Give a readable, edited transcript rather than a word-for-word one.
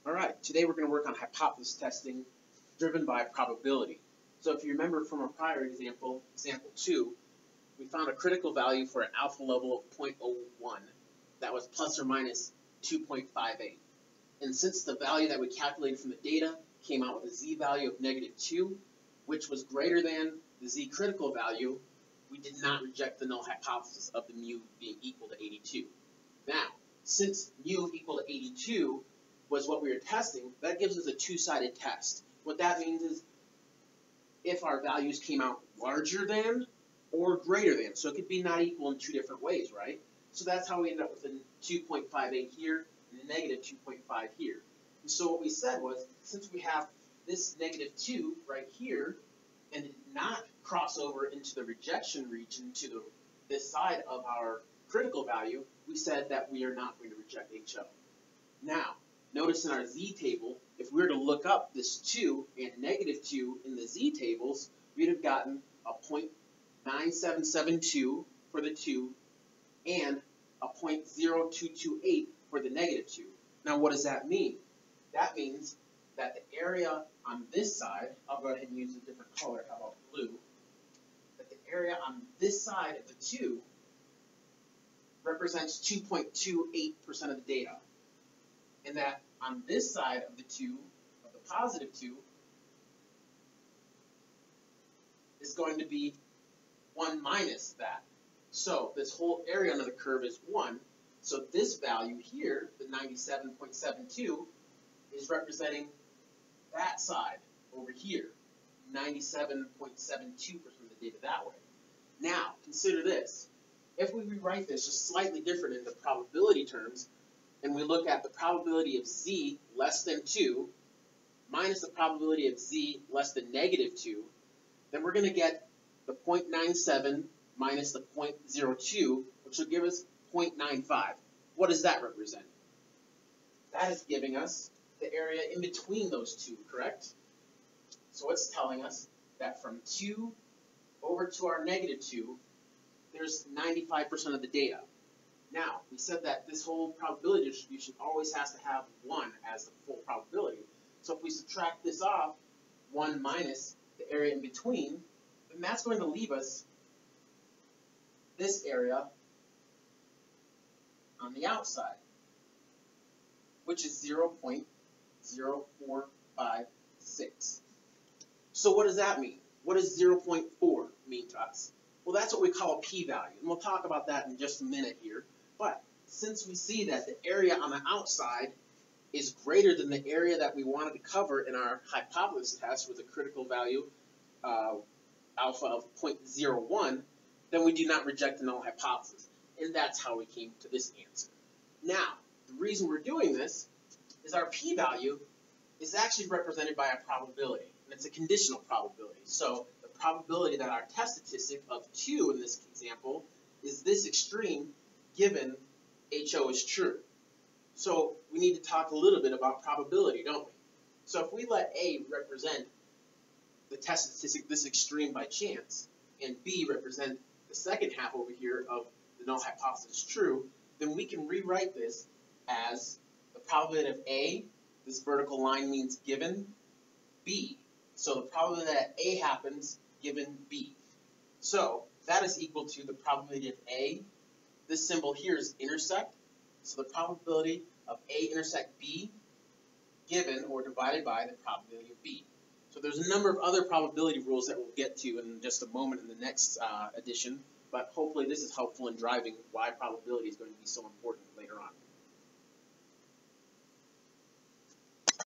All right, today we're going to work on hypothesis testing driven by probability. So if you remember from our prior example, example 2, we found a critical value for an alpha level of 0.01 that was plus or minus 2.58. And since the value that we calculated from the data came out with a z-value of -2, which was greater than the z-critical value, we did not reject the null hypothesis of the mu being equal to 82. Now, since mu equal to 82 was what we were testing, that gives us a two-sided test. What that means is if our values came out larger than or greater than. So it could be not equal in two different ways, right? So that's how we end up with a 2.58 here and a -2.5 here. And so what we said was, since we have this -2 right here, and it did not cross over into the rejection region to this side of our critical value, we said that we are not going to reject HO. Now, notice in our z table, if we were to look up this 2 and -2 in the z tables, we'd have gotten a 0.9772 for the 2 and a 0.0228 for the -2. Now, what does that mean? That means that the area on this side, I'll go ahead and use a different color, how about blue, that the area on this side of the 2 represents 2.28% of the data. And that on this side of the 2, of the positive 2, is going to be 1 minus that. So this whole area under the curve is 1. So this value here, the 97.72, is representing that side over here, 97.72% of the data that way. Now, consider this. If we rewrite this just slightly different into probability terms, and we look at the probability of z less than 2 minus the probability of z less than -2, then we're going to get the 0.97 minus the 0.02, which will give us 0.95. What does that represent? That is giving us the area in between those two, correct? So it's telling us that from 2 over to our -2, there's 95% of the data. Now, we said that this whole probability distribution always has to have 1 as the full probability. So if we subtract this off, 1 minus the area in between, then that's going to leave us this area on the outside, which is 0.0456. So what does that mean? What does 0.4 mean to us? Well, that's what we call a p-value, and we'll talk about that in just a minute here. But since we see that the area on the outside is greater than the area that we wanted to cover in our hypothesis test with a critical value alpha of 0.01, then we do not reject the null hypothesis. And that's how we came to this answer. Now, the reason we're doing this is our p-value is actually represented by a probability, and it's a conditional probability. So the probability that our test statistic of 2 in this example is this extreme given HO is true. So we need to talk a little bit about probability, don't we? So if we let A represent the test statistic this extreme by chance, and B represent the second half over here of the null hypothesis true, then we can rewrite this as the probability of A, this vertical line means given B. So the probability that A happens given B. So that is equal to the probability of A. This symbol here is intersect. So the probability of A intersect B given or divided by the probability of B. So there's a number of other probability rules that we'll get to in just a moment in the next edition, but hopefully this is helpful in driving why probability is going to be so important later on.